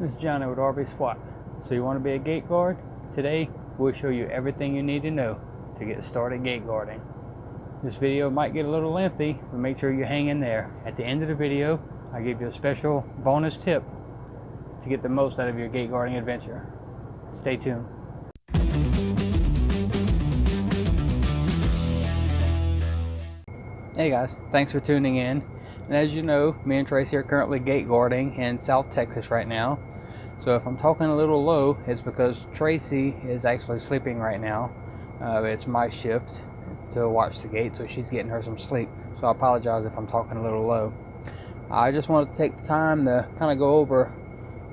This is Johnny with RV-SWAT. So you want to be a gate guard? Today we'll show you everything you need to know to get started gate guarding. This video might get a little lengthy, but make sure you hang in there. At the end of the video, I give you a special bonus tip to get the most out of your gate guarding adventure. Stay tuned. Hey guys, thanks for tuning in. And as you know, me and Tracy are currently gate guarding in South Texas right now. So if I'm talking a little low, it's because Tracy is actually sleeping right now. It's my shift to watch the gate, so she's getting her some sleep. So I apologize if I'm talking a little low. I just wanted to take the time to kind of go over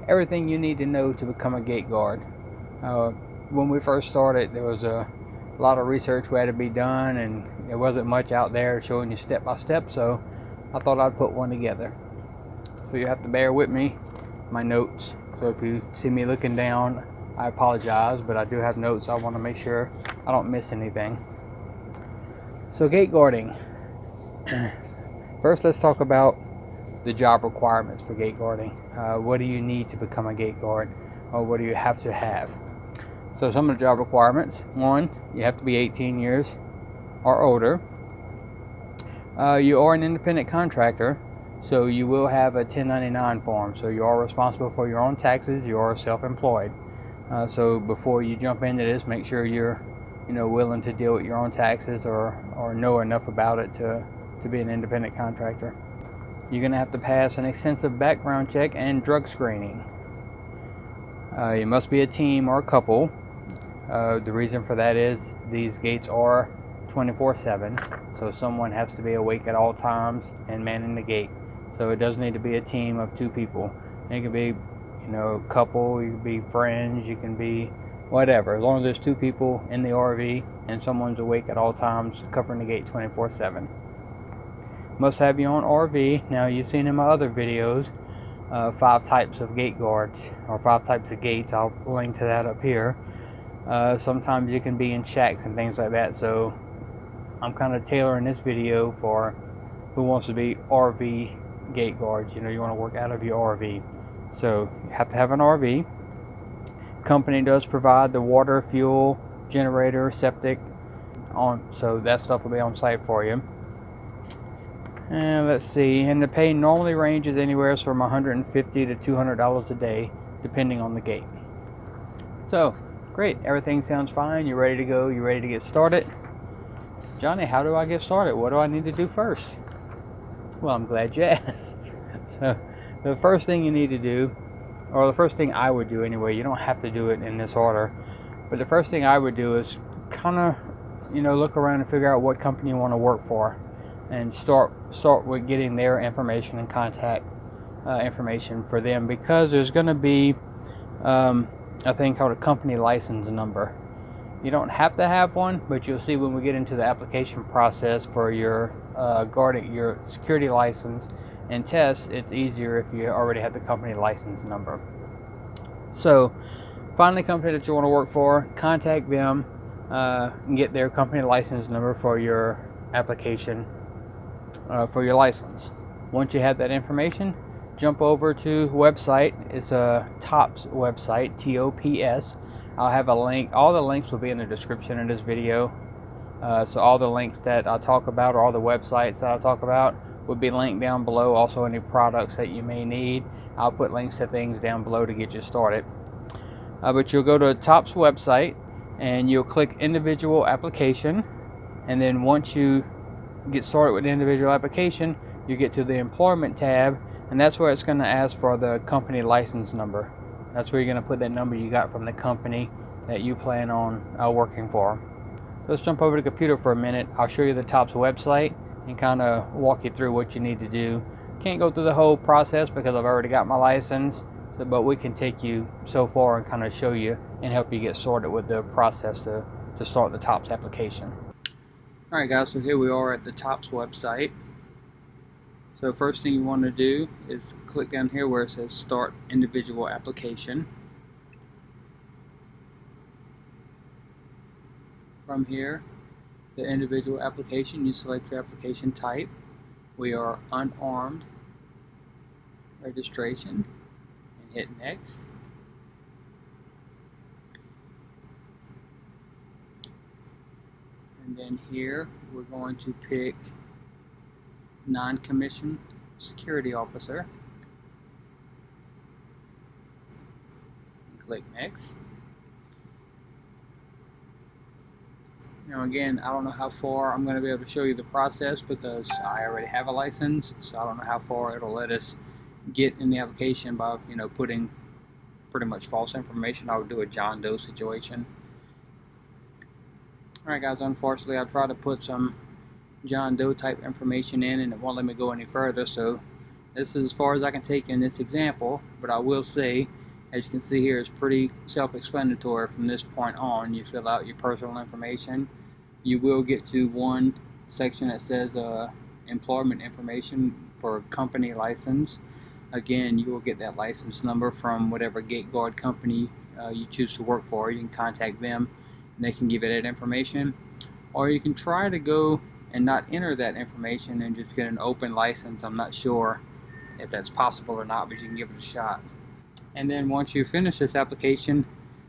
everything you need to know to become a gate guard. When we first started, there was a lot of research we had to be done, and there wasn't much out there showing you step by step, so I thought I'd put one together. So you have to bear with me, my notes. So if you see me looking down, I apologize, but I do have notes. I want to make sure I don't miss anything. So gate guarding. First, let's talk about the job requirements for gate guarding. What do you need to become a gate guard, or what do you have to have? So some of the job requirements: one, you have to be 18 years or older. You are an independent contractor, so you will have a 1099 form. So you are responsible for your own taxes. You are self-employed. So before you jump into this, make sure you're willing to deal with your own taxes, or know enough about it to be an independent contractor. You're going to have to pass an extensive background check and drug screening. You must be a team or a couple. The reason for that is these gates are 24/7, so someone has to be awake at all times and manning the gate. So it does need to be a team of 2 people. It can be, a couple, you can be friends, you can be whatever. As long as there's 2 people in the RV and someone's awake at all times, covering the gate 24/7. Must have your own RV. Now, you've seen in my other videos 5 types of gate guards, or 5 types of gates. I'll link to that up here. Sometimes you can be in shacks and things like that, so I'm kind of tailoring this video for who wants to be RV gate guards. You want to work out of your RV. So you have to have an RV. Company does provide the water, fuel, generator, septic so that stuff will be on site for you. And let's see, and the pay normally ranges anywhere from $150 to $200 a day, depending on the gate. So great, everything sounds fine. You're ready to go. You're ready to get started. Johnny, how do I get started? What do I need to do first? Well, I'm glad you asked. So the first thing you need to do, or the first thing I would do anyway, you don't have to do it in this order, but the first thing I would do is kind of, look around and figure out what company you want to work for, and start with getting their information and contact information for them, because there's going to be a thing called a company license number. You don't have to have one, but you'll see when we get into the application process for your your security license and tests, it's easier if you already have the company license number. So find the company that you want to work for, contact them, and get their company license number for your application for your license. Once you have that information, jump over to website. It's a TOPS website, TOPS. I'll have a link. All the links will be in the description of this video. So all the links that I talk about, or all the websites that I talk about, will be linked down below. Also, any products that you may need, I'll put links to things down below to get you started. But you'll go to TOPS website and you'll click individual application. And then once you get started with the individual application, you get to the employment tab, and that's where it's going to ask for the company license number. That's where you're going to put that number you got from the company that you plan on working for. Let's jump over to the computer for a minute. I'll show you the TOPS website and kind of walk you through what you need to do. Can't go through the whole process because I've already got my license, but we can take you so far and kind of show you and help you get started with the process to start the TOPS application. Alright guys, so here we are at the TOPS website. So first thing you want to do is click down here where it says Start Individual Application. From here, the individual application, you select your application type. We are unarmed registration. hit next. And then here we're going to pick non-commissioned security officer. Click next. Now again, I don't know how far I'm going to be able to show you the process because I already have a license, so I don't know how far it'll let us get in the application by, you know, putting pretty much false information. I would do a John Doe situation. Alright guys, unfortunately I tried to put some John Doe type information in and it won't let me go any further, so this is as far as I can take in this example, but I will say, as you can see here, it's pretty self-explanatory from this point on. You fill out your personal information. You will get to one section that says employment information for company license. Again, you will get that license number from whatever gate guard company you choose to work for. You can contact them and they can give you that information. Or you can try to go and not enter that information and just get an open license. I'm not sure if that's possible or not, but you can give it a shot. And then once you finish this application,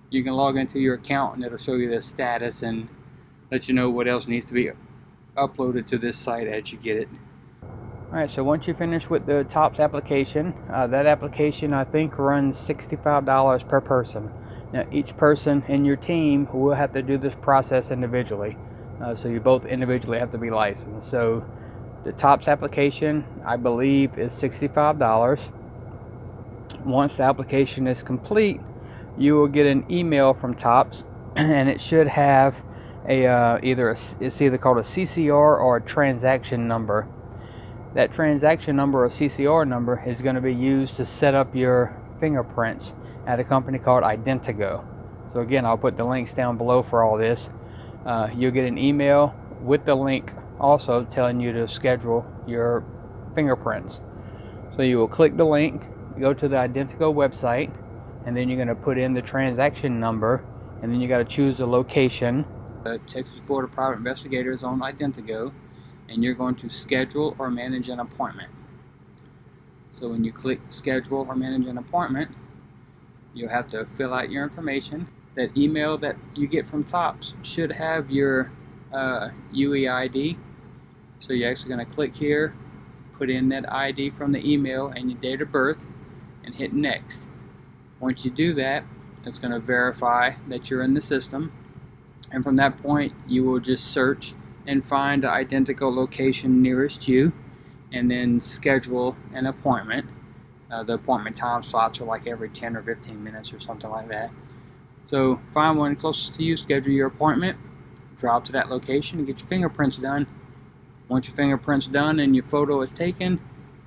you can log into your account and it'll show you the status and let you know what else needs to be uploaded to this site as you get it. Alright, so once you finish with the TOPS application, that application I think runs $65 per person. Now each person in your team will have to do this process individually. So you both individually have to be licensed. So the TOPS application, I believe, is $65. Once the application is complete, you will get an email from TOPS and it should have it's either called a CCR or a transaction number. That transaction number or CCR number is going to be used to set up your fingerprints at a company called Identigo. So again, I'll put the links down below for all this. You'll get an email with the link also telling you to schedule your fingerprints. So you will click the link, go to the Identigo website, and then you're going to put in the transaction number, and then you got to choose a location. The Texas Board of Private Investigators on Identigo, and you're going to schedule or manage an appointment. So when you click schedule or manage an appointment, you'll have to fill out your information. That email that you get from TOPS should have your UEID. So you're actually going to click here, put in that ID from the email and your date of birth, and hit next. Once you do that, it's going to verify that you're in the system, and from that point you will just search and find the identical location nearest you and then schedule an appointment. The appointment time slots are like every 10 or 15 minutes or something like that. So find one closest to you, schedule your appointment, drive to that location and get your fingerprints done. Once your fingerprints done and your photo is taken,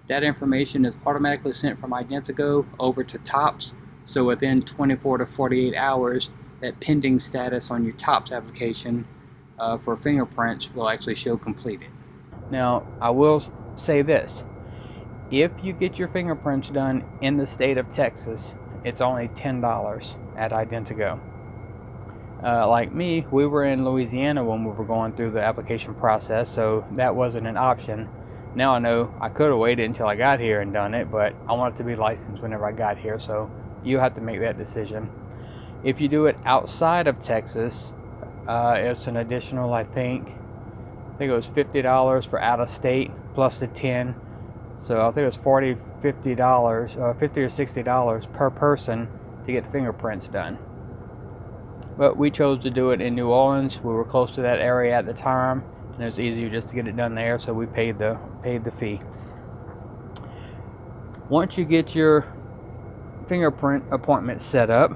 that information is automatically sent from Identigo over to TOPS. So within 24 to 48 hours, that pending status on your TOPS application for fingerprints will actually show completed. Now, I will say this. If you get your fingerprints done in the state of Texas, it's only $10 at Identigo. Like me, we were in Louisiana when we were going through the application process, so that wasn't an option. Now I know I could have waited until I got here and done it, but I wanted to be licensed whenever I got here, so you have to make that decision. If you do it outside of Texas, it's an additional, I think it was $50 for out of state plus the 10. So I think it was $40, $50 or $60 per person to get fingerprints done. But we chose to do it in New Orleans. We were close to that area at the time, and it was easier just to get it done there, so we paid the fee. Once you get your fingerprint appointment set up,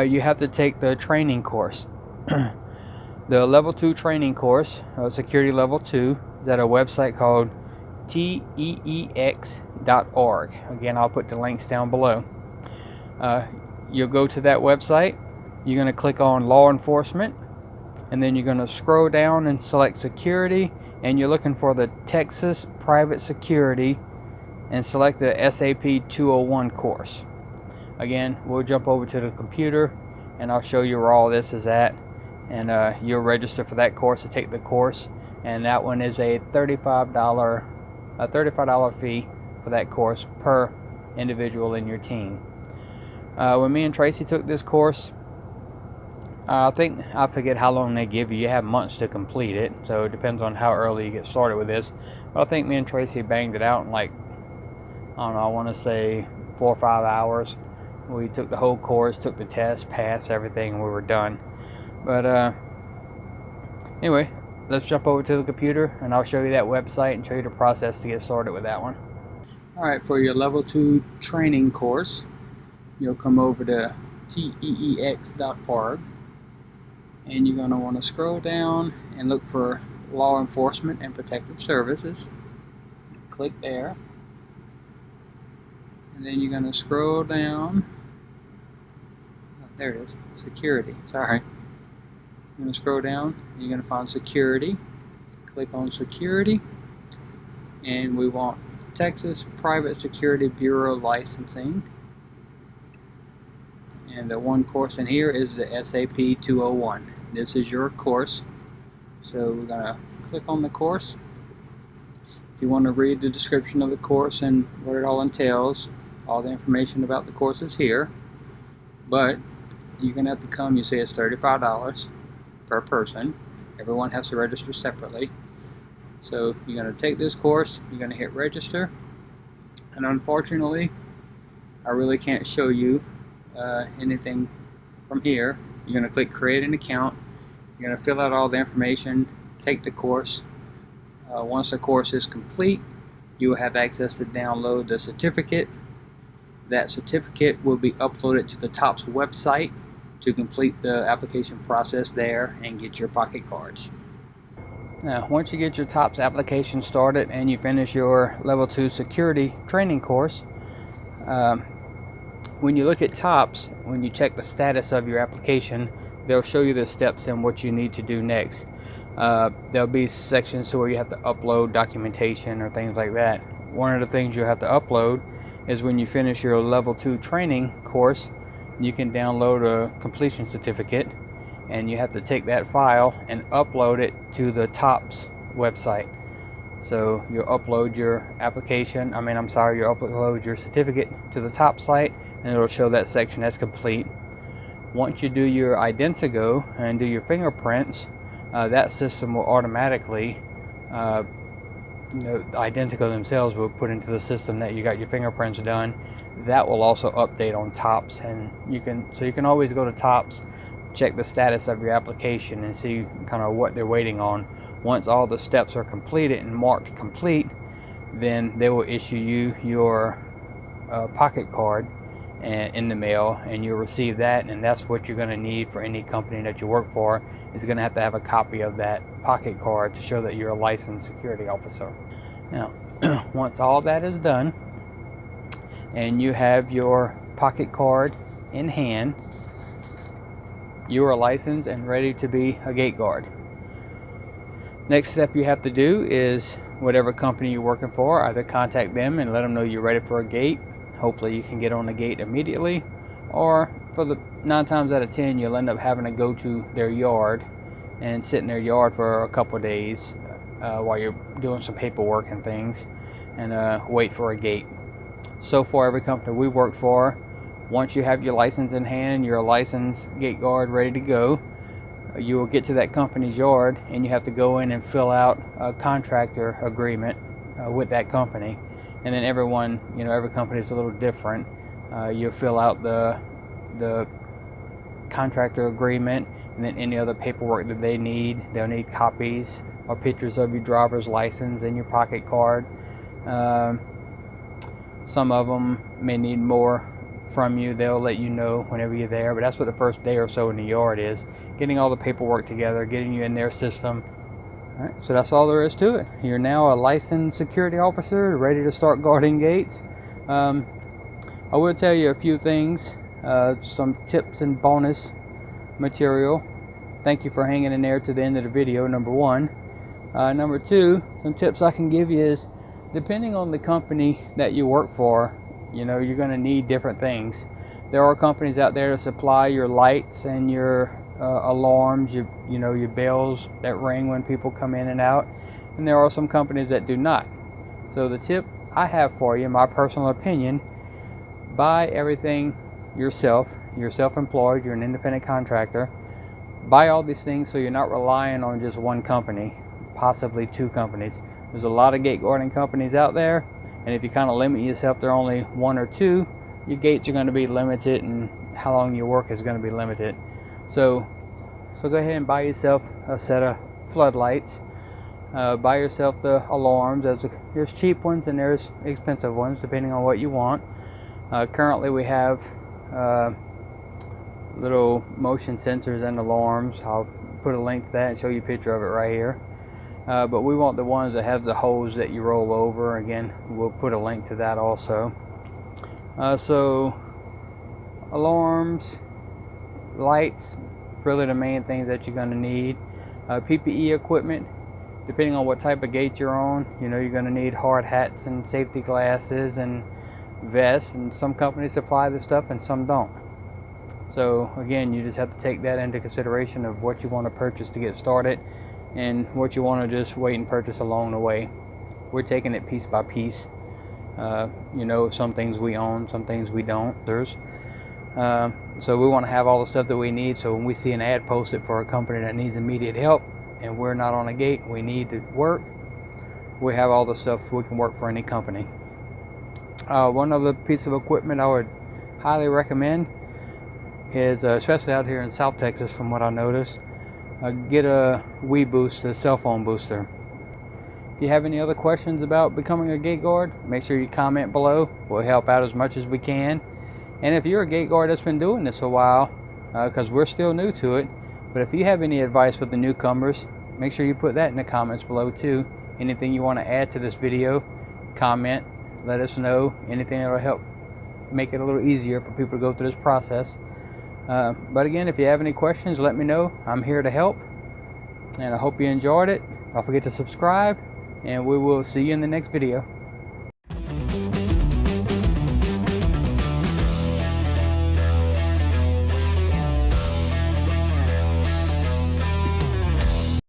you have to take the training course. The level 2 training course, security level 2, is at a website called teex.org. Again, I'll put the links down below. You'll go to that website. You're going to click on law enforcement, and then you're going to scroll down and select security, and you're looking for the Texas Private Security and select the SAP 201 course. Again, we'll jump over to the computer and I'll show you where all this is at, and you'll register for that course to take the course, and that one is a $35 fee for that course per individual in your team. When me and Tracy took this course, I forget how long they give you. You have months to complete it, so it depends on how early you get started with this. But I think me and Tracy banged it out in like, I don't know, I want to say 4 or 5 hours. We took the whole course, took the test, passed everything, and we were done. But anyway, let's jump over to the computer and I'll show you that website and show you the process to get started with that one. Alright, for your level 2 training course, you'll come over to teex.org and you're going to want to scroll down and look for Law Enforcement and Protective Services. Click there. And then you're going to scroll down. Oh, there it is. Security. Sorry. You're going to scroll down. And you're going to find Security. Click on Security. And we want Texas Private Security Bureau Licensing. And the one course in here is the SAP 201. This is your course. So we're going to click on the course. If you want to read the description of the course and what it all entails, all the information about the course is here. But you're going to have to come, you say it's $35 per person. Everyone has to register separately. So you're going to take this course, you're going to hit register. And unfortunately, I really can't show you anything from here. You're going to click create an account. You're going to fill out all the information, take the course. Once the course is complete, you will have access to download the certificate. That certificate will be uploaded to the TOPS website to complete the application process there and get your pocket cards. Now, once you get your TOPS application started and you finish your level 2 security training course, when you look at TOPS, when you check the status of your application, they'll show you the steps and what you need to do next. There'll be sections where you have to upload documentation or things like that. One of the things you have to upload is when you finish your level 2 training course, you can download a completion certificate, and you have to take that file and upload it to the TOPS website. So you'll upload your application, you'll upload your certificate to the TOPS site, and it'll show that section as complete. Once you do your Identigo and do your fingerprints, that system will automatically, Identigo themselves will put into the system that you got your fingerprints done. That will also update on TOPS, and you can always go to TOPS, check the status of your application, and see kind of what they're waiting on. Once all the steps are completed and marked complete, then they will issue you your pocket card in the mail, and you'll receive that, and that's what you're going to need for any company that you work for. Is going to have a copy of that pocket card to show that you're a licensed security officer. Now, once all that is done and you have your pocket card in hand, you are licensed and ready to be a gate guard. Next step you have to do is whatever company you're working for, either contact them and let them know you're ready for a gate. Hopefully you can get on the gate immediately, or for the 9 times out of 10 you'll end up having to go to their yard and sit in their yard for a couple of days while you're doing some paperwork and things, and wait for a gate. So far, every company we work for, once you have your license in hand, you're a licensed gate guard ready to go, you will get to that company's yard and you have to go in and fill out a contractor agreement with that company. And then every company is a little different. You'll fill out the contractor agreement, and then any other paperwork that they need. They'll need copies or pictures of your driver's license and your pocket card. Some of them may need more from you. They'll let you know whenever you're there, but that's what the first day or so in the yard is, getting all the paperwork together, getting you in their system. All right, so that's all there is to it. You're now a licensed security officer ready to start guarding gates. I will tell you a few things, some tips and bonus material. Thank you for hanging in there to the end of the video, number one. Number two, some tips I can give you is, depending on the company that you work for, you're going to need different things. There are companies out there to supply your lights and your alarms, your bells that ring when people come in and out, and there are some companies that do not. So the tip I have for you, my personal opinion, buy everything yourself. You're self-employed, you're an independent contractor. Buy all these things so you're not relying on just one company, possibly two companies. There's a lot of gate guarding companies out there, and if you kind of limit yourself to only one or two, your gates are going to be limited and how long you work is going to be limited. So go ahead and buy yourself a set of floodlights. Buy yourself the alarms. There's cheap ones and there's expensive ones depending on what you want. Currently we have little motion sensors and alarms. I'll put a link to that and show you a picture of it right here. But we want the ones that have the hose that you roll over. Again, we'll put a link to that also. So alarms, lights, really the main things that you're going to need. PPE equipment, depending on what type of gate you're on, you're going to need hard hats and safety glasses and vests, and some companies supply this stuff and some don't. So again, you just have to take that into consideration of what you want to purchase to get started and what you want to just wait and purchase along the way. We're taking it piece by piece. Some things we own, some things we don't. So we want to have all the stuff that we need, so when we see an ad posted for a company that needs immediate help and we're not on a gate, we need to work, we have all the stuff, we can work for any company. One other piece of equipment I would highly recommend is, especially out here in South Texas from what I noticed, get a WeBoost, a cell phone booster. If you have any other questions about becoming a gate guard, make sure you comment below. We'll help out as much as we can. And if you're a gate guard that's been doing this a while, because we're still new to it, but if you have any advice for the newcomers, make sure you put that in the comments below too. Anything you want to add to this video, comment, let us know. Anything that will help make it a little easier for people to go through this process. But again, if you have any questions, let me know. I'm here to help, and I hope you enjoyed it. Don't forget to subscribe, and we will see you in the next video.